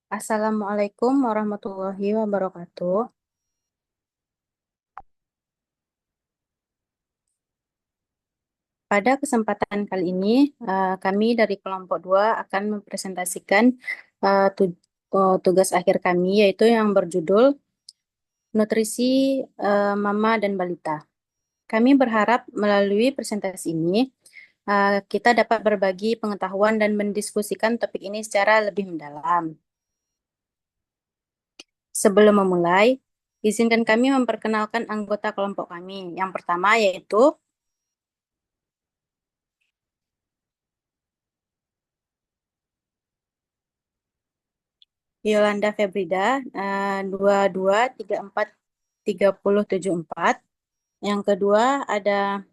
Assalamualaikum warahmatullahi wabarakatuh. Pada kesempatan kali ini, kami dari kelompok 2 akan mempresentasikan tugas akhir kami, yaitu yang berjudul Nutrisi Mama dan Balita. Kami berharap melalui presentasi ini, kita dapat berbagi pengetahuan dan mendiskusikan topik ini secara lebih mendalam. Sebelum memulai, izinkan kami memperkenalkan anggota kelompok kami. Yang pertama yaitu Yolanda Febrida, 22343074. Yang kedua ada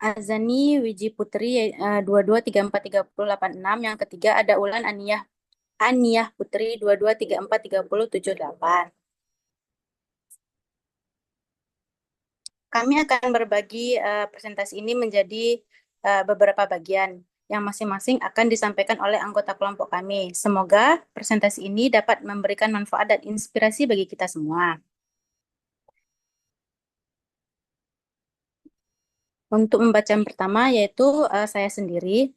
Azani Wiji Putri, 22343086. Yang ketiga ada Ulan Aniyah Putri, 22343078. Kami akan berbagi presentasi ini menjadi beberapa bagian yang masing-masing akan disampaikan oleh anggota kelompok kami. Semoga presentasi ini dapat memberikan manfaat dan inspirasi bagi kita semua. Untuk membaca yang pertama yaitu saya sendiri.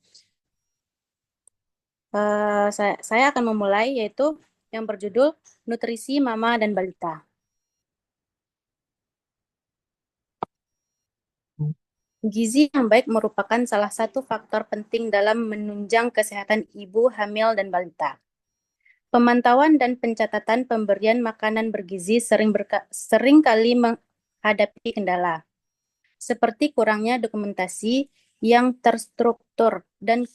Saya akan memulai yaitu yang berjudul Nutrisi Mama dan Balita. Gizi yang baik merupakan salah satu faktor penting dalam menunjang kesehatan ibu hamil dan balita. Pemantauan dan pencatatan pemberian makanan bergizi sering kali menghadapi kendala, seperti kurangnya dokumentasi yang terstruktur dan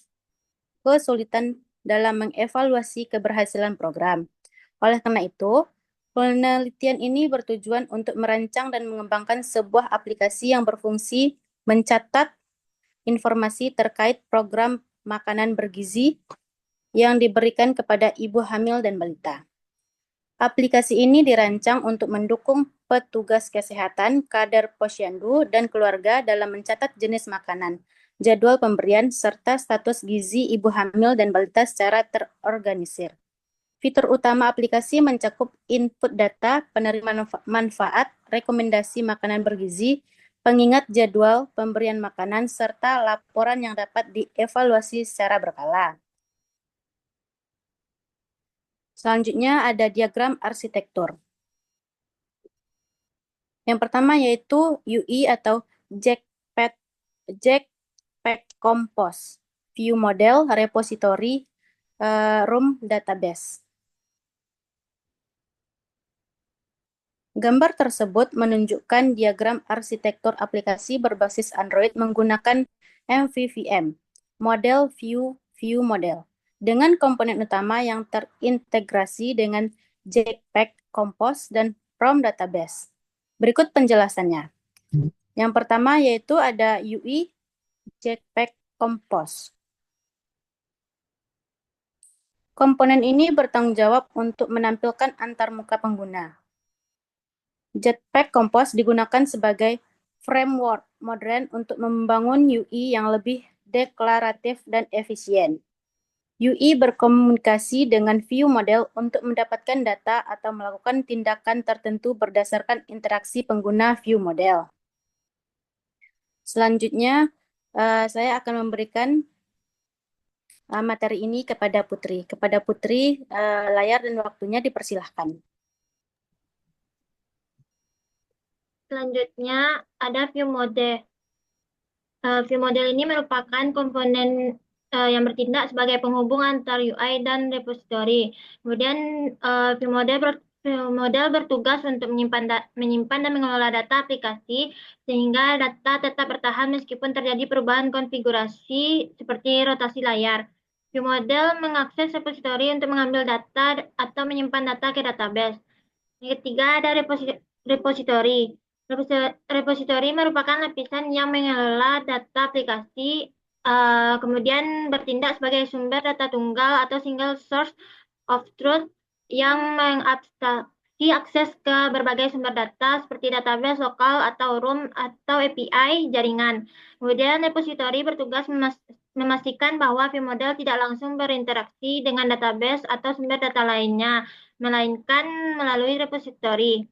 kesulitan dalam mengevaluasi keberhasilan program. Oleh karena itu, penelitian ini bertujuan untuk merancang dan mengembangkan sebuah aplikasi yang berfungsi mencatat informasi terkait program makanan bergizi yang diberikan kepada ibu hamil dan balita. Aplikasi ini dirancang untuk mendukung petugas kesehatan, kader posyandu, dan keluarga dalam mencatat jenis makanan, jadwal pemberian, serta status gizi ibu hamil dan balita secara terorganisir. Fitur utama aplikasi mencakup input data, penerima manfaat, rekomendasi makanan bergizi, pengingat jadwal pemberian makanan, serta laporan yang dapat dievaluasi secara berkala. Selanjutnya ada diagram arsitektur. Yang pertama yaitu UI atau JPEG, JPEG Compose, View Model, Repository, Room Database. Gambar tersebut menunjukkan diagram arsitektur aplikasi berbasis Android menggunakan MVVM, model View Model, dengan komponen utama yang terintegrasi dengan JPEG Compose dan ROM Database. Berikut penjelasannya. Yang pertama yaitu ada UI JPEG Compose. Komponen ini bertanggung jawab untuk menampilkan antarmuka pengguna. Jetpack Compose digunakan sebagai framework modern untuk membangun UI yang lebih deklaratif dan efisien. UI berkomunikasi dengan view model untuk mendapatkan data atau melakukan tindakan tertentu berdasarkan interaksi pengguna view model. Selanjutnya, saya akan memberikan materi ini kepada Putri. Kepada Putri, layar dan waktunya dipersilahkan. Selanjutnya ada view model. View model ini merupakan komponen yang bertindak sebagai penghubung antar UI dan repository. Kemudian view model bertugas untuk menyimpan dan mengelola data aplikasi sehingga data tetap bertahan meskipun terjadi perubahan konfigurasi seperti rotasi layar. View model mengakses repository untuk mengambil data atau menyimpan data ke database. Yang ketiga ada repository. Repository merupakan lapisan yang mengelola data aplikasi, kemudian bertindak sebagai sumber data tunggal atau single source of truth yang mengabstraksi akses ke berbagai sumber data seperti database lokal atau room atau API jaringan. Kemudian repository bertugas memastikan bahwa view model tidak langsung berinteraksi dengan database atau sumber data lainnya, melainkan melalui repositori.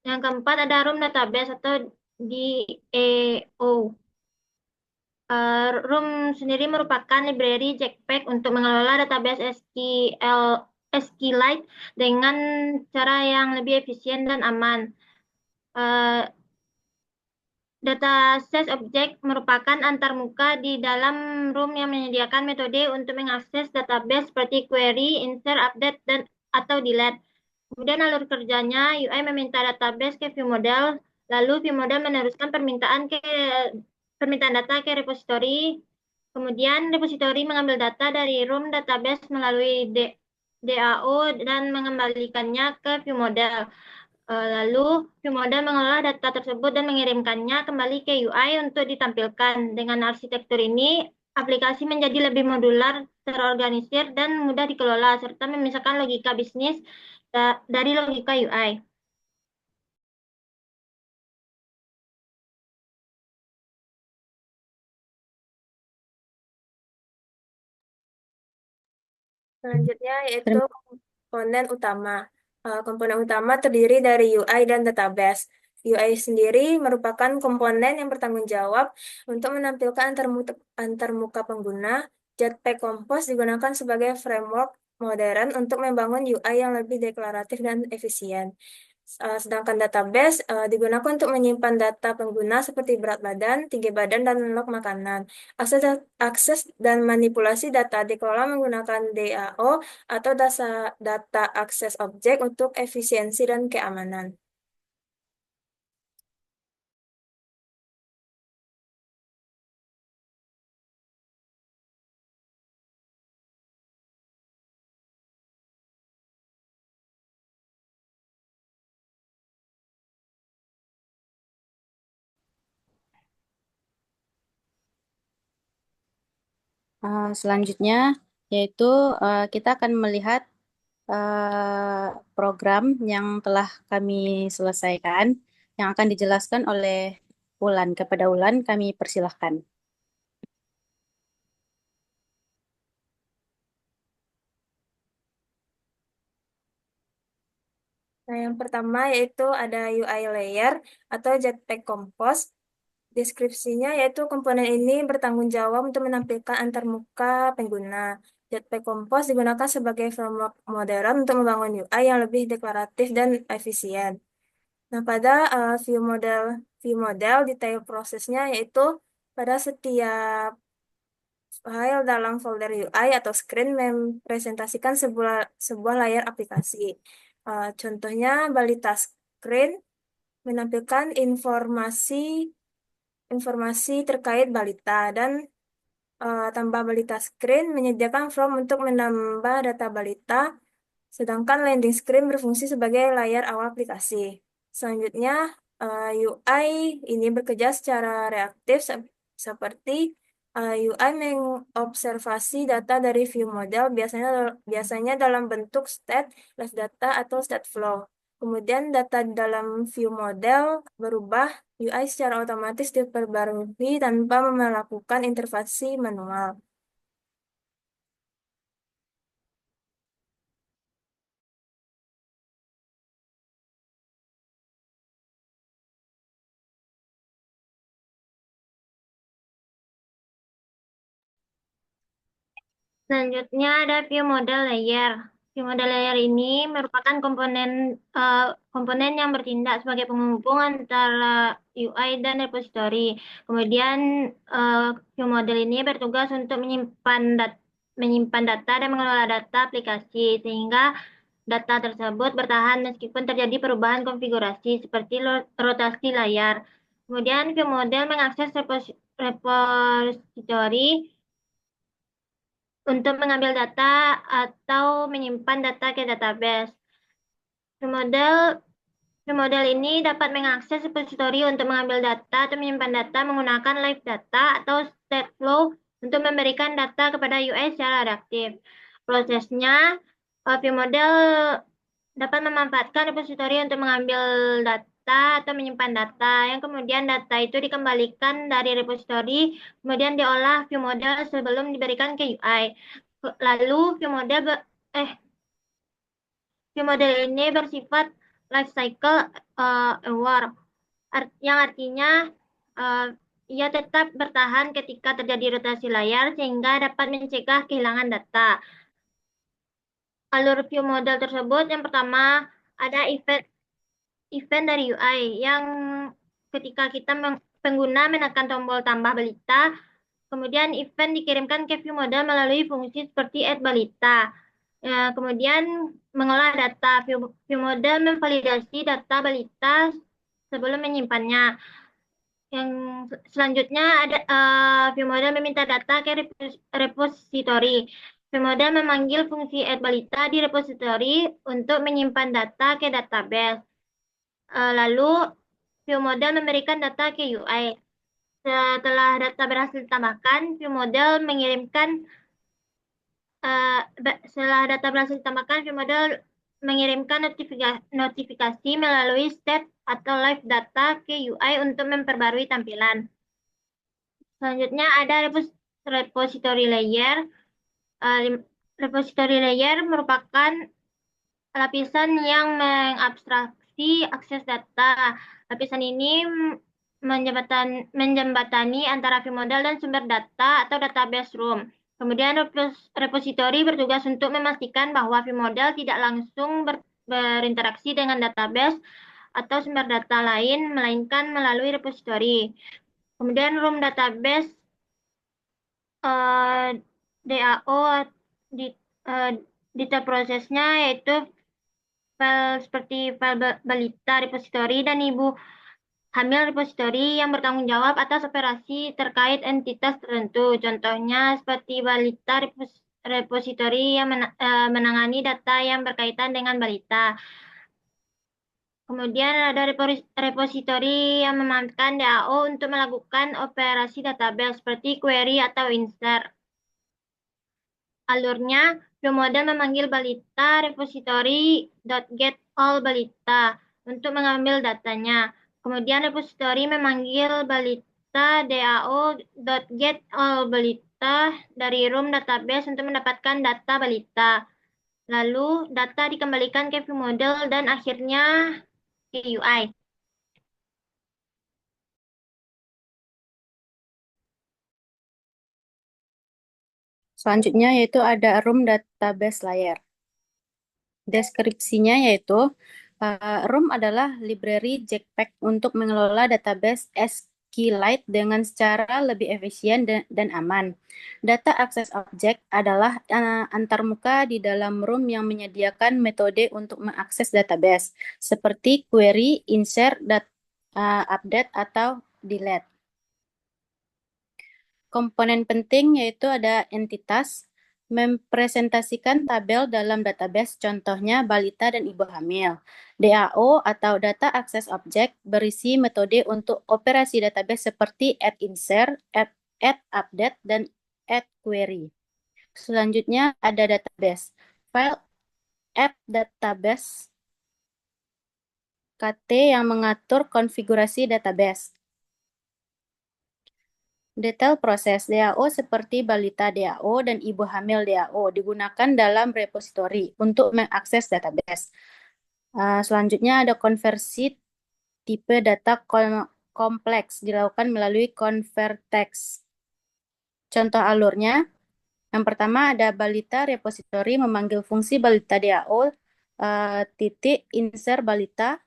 Yang keempat ada room database atau DAO. Room sendiri merupakan library Jetpack untuk mengelola database SQLite dengan cara yang lebih efisien dan aman. Eh, Data set object merupakan antarmuka di dalam room yang menyediakan metode untuk mengakses database seperti query, insert, update, dan atau delete. Kemudian alur kerjanya, UI meminta database ke view model, lalu view model meneruskan permintaan data ke repository. Kemudian repository mengambil data dari room database melalui DAO dan mengembalikannya ke view model. Lalu view model mengelola data tersebut dan mengirimkannya kembali ke UI untuk ditampilkan. Dengan arsitektur ini, aplikasi menjadi lebih modular, terorganisir, dan mudah dikelola, serta memisahkan logika bisnis dari logika UI. Selanjutnya yaitu Terima komponen utama. Komponen utama terdiri dari UI dan database. UI sendiri merupakan komponen yang bertanggung jawab untuk menampilkan antarmuka pengguna. Jetpack Compose digunakan sebagai framework modern untuk membangun UI yang lebih deklaratif dan efisien. Sedangkan database digunakan untuk menyimpan data pengguna seperti berat badan, tinggi badan, dan log makanan. Akses dan manipulasi data dikelola menggunakan DAO atau data akses objek untuk efisiensi dan keamanan. Selanjutnya yaitu kita akan melihat program yang telah kami selesaikan yang akan dijelaskan oleh Ulan. Kepada Ulan kami persilahkan. Nah, yang pertama yaitu ada UI layer atau Jetpack Compose. Deskripsinya yaitu komponen ini bertanggung jawab untuk menampilkan antarmuka pengguna. Jetpack Compose digunakan sebagai framework modern untuk membangun UI yang lebih deklaratif dan efisien. Nah, pada view model detail prosesnya yaitu pada setiap file dalam folder UI atau screen mempresentasikan sebuah layar aplikasi. Contohnya balita screen menampilkan informasi informasi terkait balita dan tambah balita screen menyediakan form untuk menambah data balita, sedangkan landing screen berfungsi sebagai layar awal aplikasi. Selanjutnya, UI ini bekerja secara reaktif seperti UI mengobservasi data dari view model biasanya dalam bentuk state, live data, atau state flow. Kemudian data dalam view model berubah, UI secara otomatis diperbarui tanpa melakukan intervensi manual. Selanjutnya ada view model layer. View model layer ini merupakan komponen yang bertindak sebagai penghubung antara UI dan repository. Kemudian view model ini bertugas untuk menyimpan data dan mengelola data aplikasi sehingga data tersebut bertahan meskipun terjadi perubahan konfigurasi seperti rotasi layar. Kemudian view model mengakses repository untuk mengambil data atau menyimpan data ke database. Model ini dapat mengakses repository untuk mengambil data atau menyimpan data menggunakan live data atau state flow untuk memberikan data kepada UI secara reaktif. Prosesnya, view model dapat memanfaatkan repository untuk mengambil data atau menyimpan data, yang kemudian data itu dikembalikan dari repositori, kemudian diolah view model sebelum diberikan ke UI. Lalu view model ini bersifat life cycle aware, yang artinya ia tetap bertahan ketika terjadi rotasi layar sehingga dapat mencegah kehilangan data. Alur view model tersebut yang pertama ada event dari UI yang ketika pengguna menekan tombol tambah balita, kemudian event dikirimkan ke view model melalui fungsi seperti add balita. Kemudian mengolah data. View model memvalidasi data balita sebelum menyimpannya. Yang selanjutnya ada view model meminta data ke repositori. View model memanggil fungsi add balita di repositori untuk menyimpan data ke database. Lalu view model memberikan data ke UI. Setelah data berhasil ditambahkan, view model mengirimkan notifikasi melalui state atau live data ke UI untuk memperbarui tampilan. Selanjutnya ada repository layer. Repository layer merupakan lapisan yang mengabstraksi akses data. Lapisan ini menjembatani antara view model dan sumber data atau database room. Kemudian repositori bertugas untuk memastikan bahwa view model tidak langsung berinteraksi dengan database atau sumber data lain, melainkan melalui repositori. Kemudian room database DAO data prosesnya yaitu file seperti file balita repositori dan ibu hamil repositori yang bertanggung jawab atas operasi terkait entitas tertentu. Contohnya seperti balita repositori yang menangani data yang berkaitan dengan balita. Kemudian ada repositori yang memanfaatkan DAO untuk melakukan operasi database seperti query atau insert. Alurnya, view model memanggil balita repository.get all balita untuk mengambil datanya. Kemudian repository memanggil balita dao.get all balita dari room database untuk mendapatkan data balita. Lalu data dikembalikan ke view model dan akhirnya ke UI. Selanjutnya yaitu ada room database layer. Deskripsinya yaitu room adalah library JPEG untuk mengelola database SQLite dengan secara lebih efisien dan aman. Data access object adalah antarmuka di dalam room yang menyediakan metode untuk mengakses database seperti query, insert, update, atau delete. Komponen penting yaitu ada entitas, mempresentasikan tabel dalam database, contohnya balita dan ibu hamil. DAO atau Data Access Object berisi metode untuk operasi database seperti add insert, add update, dan add query. Selanjutnya ada database. File add database KT yang mengatur konfigurasi database. Detail proses DAO seperti balita DAO dan ibu hamil DAO digunakan dalam repositori untuk mengakses database. Selanjutnya ada konversi tipe data kompleks dilakukan melalui convertext. Contoh alurnya, yang pertama ada balita repositori memanggil fungsi balita DAO titik insert balita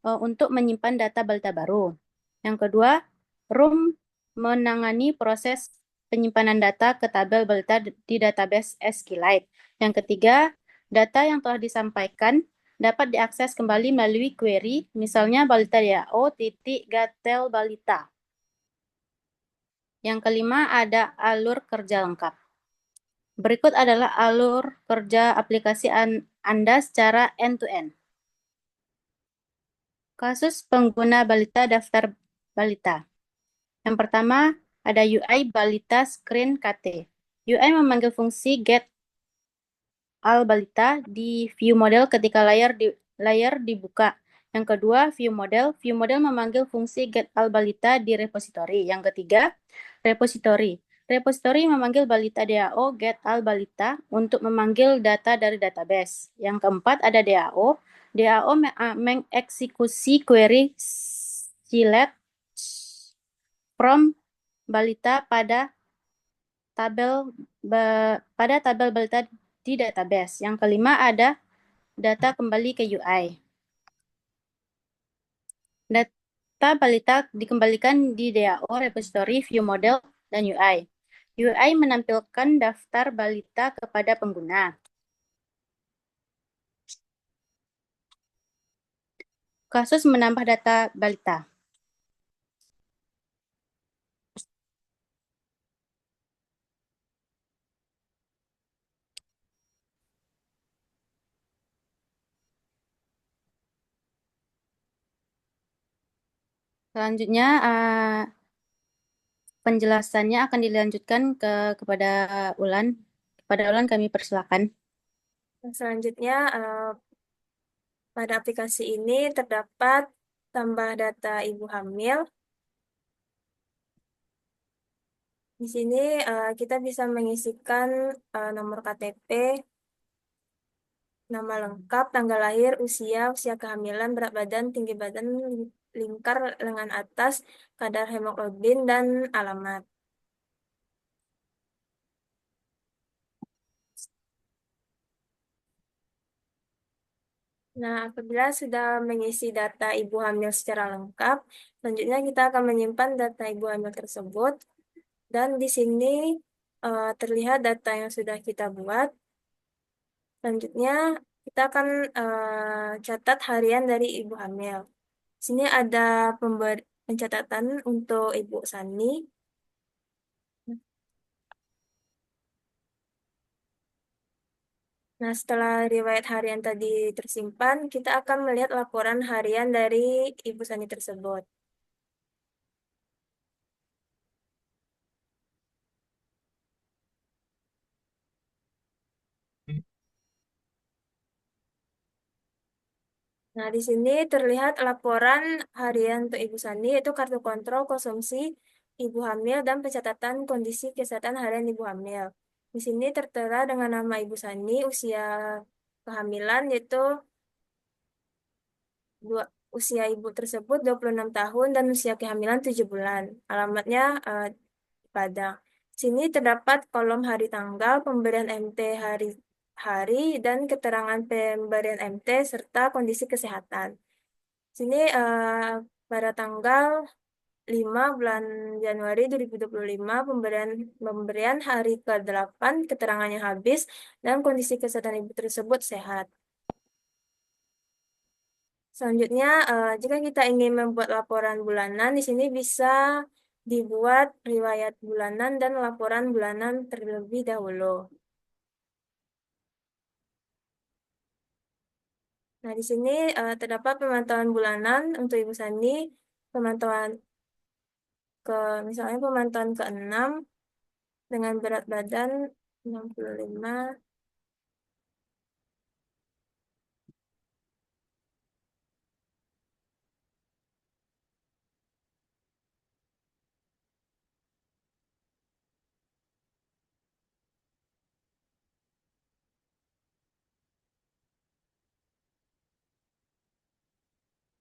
untuk menyimpan data balita baru. Yang kedua, room menangani proses penyimpanan data ke tabel balita di database SQLite. Yang ketiga, data yang telah disampaikan dapat diakses kembali melalui query, misalnya balita DAO titik gatel balita. Yang kelima, ada alur kerja lengkap. Berikut adalah alur kerja aplikasi Anda secara end-to-end. Kasus pengguna balita daftar balita. Yang pertama, ada UI balita screen KT. UI memanggil fungsi get all balita di view model ketika layar dibuka. Yang kedua, view model. View model memanggil fungsi get all balita di repository. Yang ketiga, repository. Repository memanggil balita DAO get all balita untuk memanggil data dari database. Yang keempat ada DAO. DAO mengeksekusi query select from balita tabel pada tabel balita di database. Yang kelima ada data kembali ke UI. Data balita dikembalikan di DAO, repository, view model, dan UI. UI menampilkan daftar balita kepada pengguna. Kasus menambah data balita. Selanjutnya, penjelasannya akan dilanjutkan kepada Ulan. Kepada Ulan kami persilakan. Selanjutnya, pada aplikasi ini terdapat tambah data ibu hamil. Di sini kita bisa mengisikan nomor KTP, nama lengkap, tanggal lahir, usia, usia kehamilan, berat badan, tinggi badan, lingkar lengan atas, kadar hemoglobin, dan alamat. Nah, apabila sudah mengisi data ibu hamil secara lengkap, selanjutnya kita akan menyimpan data ibu hamil tersebut. Dan di sini terlihat data yang sudah kita buat. Selanjutnya, kita akan catat harian dari ibu hamil. Di sini ada pencatatan untuk Ibu Sani. Nah, setelah riwayat harian tadi tersimpan, kita akan melihat laporan harian dari Ibu Sani tersebut. Nah, di sini terlihat laporan harian untuk Ibu Sani, yaitu kartu kontrol konsumsi ibu hamil dan pencatatan kondisi kesehatan harian ibu hamil. Di sini tertera dengan nama Ibu Sani, usia kehamilan yaitu usia ibu tersebut 26 tahun dan usia kehamilan 7 bulan. Alamatnya di Padang. Sini terdapat kolom hari tanggal, pemberian MT hari dan keterangan pemberian MT serta kondisi kesehatan. Sini pada tanggal 5 bulan Januari 2025 pemberian hari ke-8 keterangannya habis dan kondisi kesehatan ibu tersebut sehat. Selanjutnya, jika kita ingin membuat laporan bulanan, di sini bisa dibuat riwayat bulanan dan laporan bulanan terlebih dahulu. Nah, di sini terdapat pemantauan bulanan untuk Ibu Sani, pemantauan ke misalnya pemantauan ke-6 dengan berat badan 65.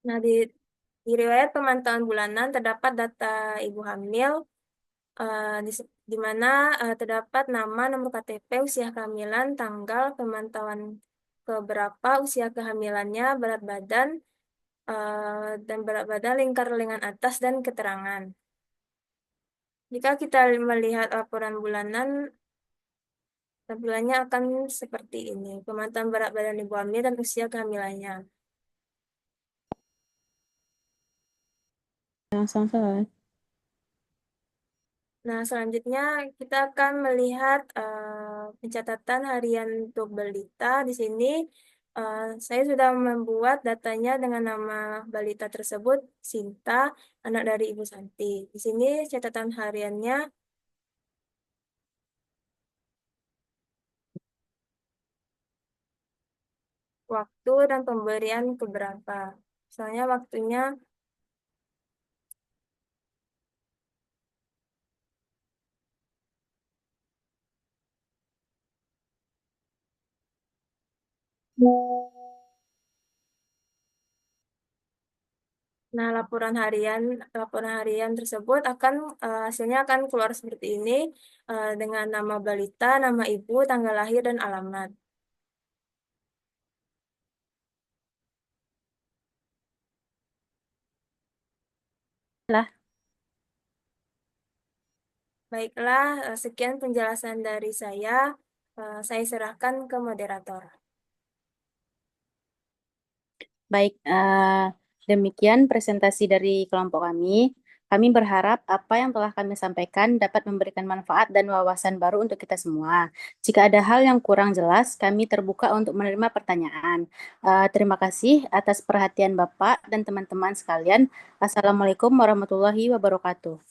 Nah, di riwayat pemantauan bulanan terdapat data ibu hamil, di mana terdapat nama, nomor KTP, usia kehamilan, tanggal pemantauan keberapa, usia kehamilannya, berat badan, dan berat badan, lingkar lengan atas, dan keterangan. Jika kita melihat laporan bulanan, tampilannya akan seperti ini. Pemantauan berat badan ibu hamil dan usia kehamilannya. Sama-sama. Nah, selanjutnya kita akan melihat pencatatan harian untuk balita. Di sini saya sudah membuat datanya dengan nama balita tersebut, Sinta, anak dari Ibu Santi. Di sini catatan hariannya, waktu dan pemberian keberapa. Soalnya waktunya Nah, laporan harian tersebut hasilnya akan keluar seperti ini dengan nama balita, nama ibu, tanggal lahir dan alamat. Lah, Baiklah, sekian penjelasan dari saya. Saya serahkan ke moderator. baik, demikian presentasi dari kelompok kami. Kami berharap apa yang telah kami sampaikan dapat memberikan manfaat dan wawasan baru untuk kita semua. Jika ada hal yang kurang jelas, kami terbuka untuk menerima pertanyaan. Terima kasih atas perhatian Bapak dan teman-teman sekalian. Assalamualaikum warahmatullahi wabarakatuh.